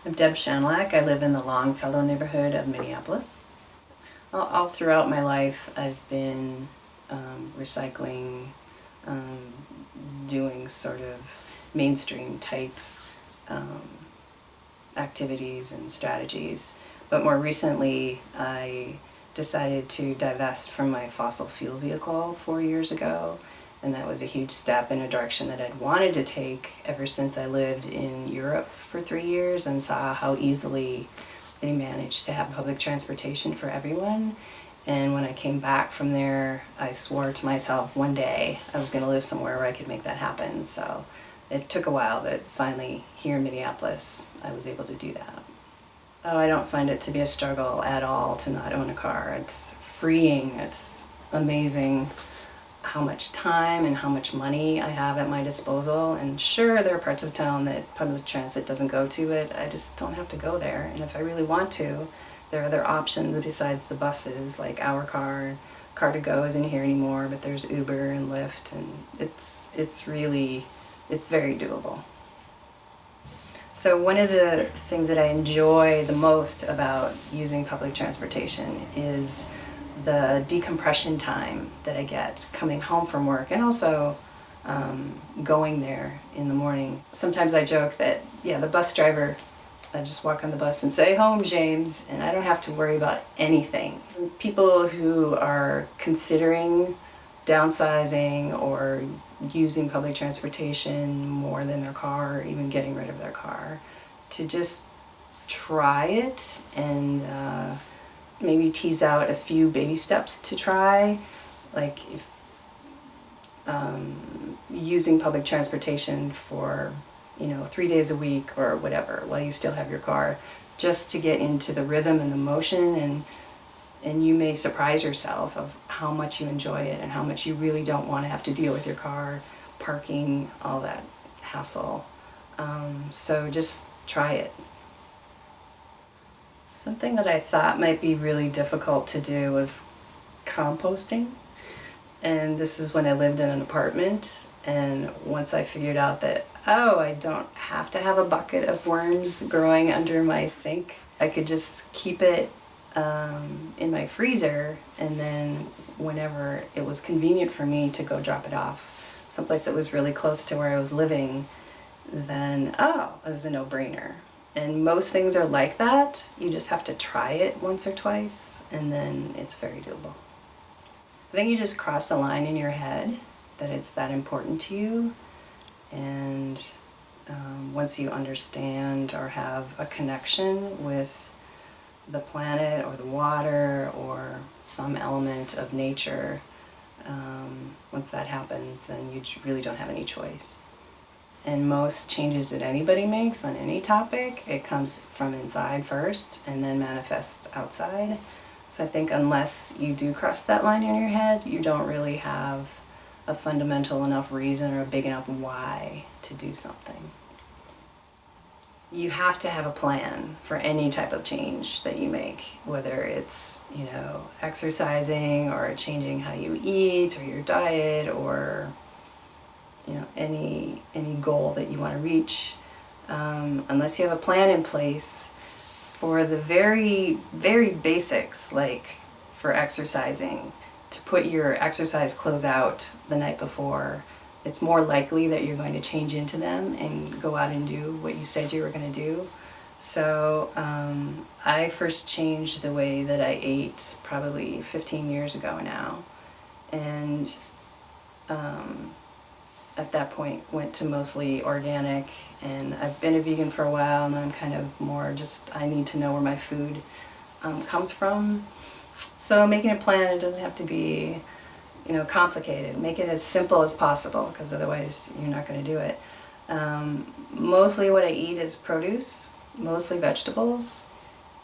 I'm Deb Shanlack. I live in the Longfellow neighborhood of Minneapolis. All throughout my life I've been recycling, doing sort of mainstream type activities and strategies. But more recently I decided to divest from my fossil fuel vehicle 4 years ago. And that was a huge step in a direction that I'd wanted to take ever since I lived in Europe for 3 years and saw how easily they managed to have public transportation for everyone. And when I came back from there, I swore to myself one day I was going to live somewhere where I could make that happen. So it took a while, but finally here in Minneapolis I was able to do that. Oh, I don't find it to be a struggle at all to not own a car. It's freeing, it's amazing how much time and how much money I have at my disposal. And sure, there are parts of town that public transit doesn't go to, but I just don't have to go there. And if I really want to, there are other options besides the buses, like Our Car. Car2Go isn't here anymore, but there's Uber and Lyft, and it's very doable. So one of the things that I enjoy the most about using public transportation is the decompression time that I get coming home from work, and also going there in the morning. Sometimes I joke that, the bus driver, I just walk on the bus and say, "Home, James," and I don't have to worry about anything. People who are considering downsizing or using public transportation more than their car, or even getting rid of their car, to just try it and maybe tease out a few baby steps to try, like if using public transportation for 3 days a week or whatever while you still have your car, just to get into the rhythm and the motion, and you may surprise yourself of how much you enjoy it and how much you really don't want to have to deal with your car, parking, all that hassle. So just try it. Something that I thought might be really difficult to do was composting. And this is when I lived in an apartment, and once I figured out that, I don't have to have a bucket of worms growing under my sink. I could just keep it in my freezer, and then whenever it was convenient for me to go drop it off someplace that was really close to where I was living, then it was a no-brainer. And most things are like that. You just have to try it once or twice, and then it's very doable. I think you just cross a line in your head that it's that important to you, and once you understand or have a connection with the planet or the water or some element of nature, once that happens, then you really don't have any choice. And most changes that anybody makes on any topic, it comes from inside first and then manifests outside. So I think unless you do cross that line in your head, you don't really have a fundamental enough reason or a big enough why to do something. You have to have a plan for any type of change that you make, whether it's, exercising or changing how you eat or your diet, or any goal that you want to reach. Unless you have a plan in place for the very, very basics, like for exercising, to put your exercise clothes out the night before, it's more likely that you're going to change into them and go out and do what you said you were going to do. So I first changed the way that I ate probably 15 years ago now, and at that point went to mostly organic, and I've been a vegan for a while, and I'm kind of more just, I need to know where my food comes from. So making a plan, it doesn't have to be complicated. Make it as simple as possible, because otherwise you're not going to do it. Mostly what I eat is produce, mostly vegetables,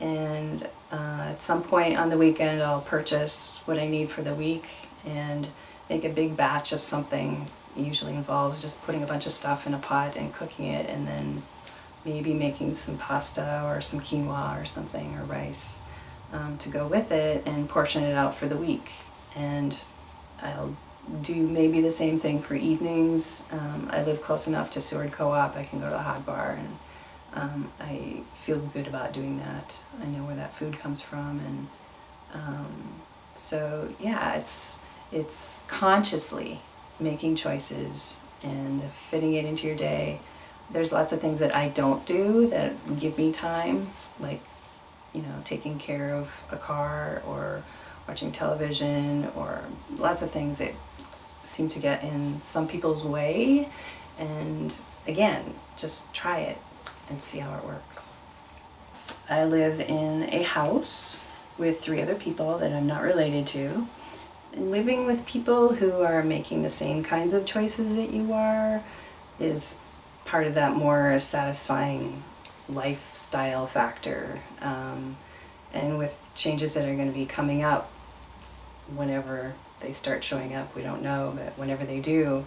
and at some point on the weekend I'll purchase what I need for the week and make a big batch of something. It usually involves just putting a bunch of stuff in a pot and cooking it, and then maybe making some pasta or some quinoa or something, or rice to go with it, and portion it out for the week. And I'll do maybe the same thing for evenings. I live close enough to Seward Co-op, I can go to the hot bar I feel good about doing that. I know where that food comes from, and so yeah, it's consciously making choices and fitting it into your day. There's lots of things that I don't do that give me time, like, you know, taking care of a car or watching television, or lots of things that seem to get in some people's way. And again, just try it and see how it works. I live in a house with 3 other people that I'm not related to. And living with people who are making the same kinds of choices that you are is part of that more satisfying lifestyle factor. And with changes that are going to be coming up, whenever they start showing up, we don't know, but whenever they do,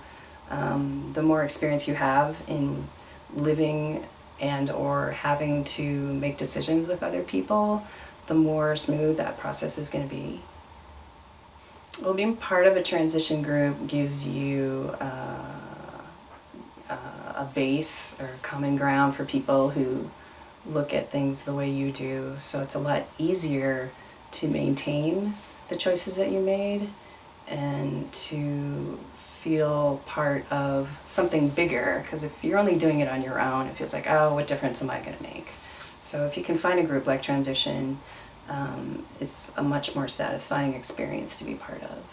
the more experience you have in living and or having to make decisions with other people, the more smooth that process is going to be. Well, being part of a transition group gives you a base or common ground for people who look at things the way you do, so it's a lot easier to maintain the choices that you made and to feel part of something bigger, because if you're only doing it on your own, it feels like, oh, what difference am I going to make? So if you can find a group like Transition, it's a much more satisfying experience to be part of.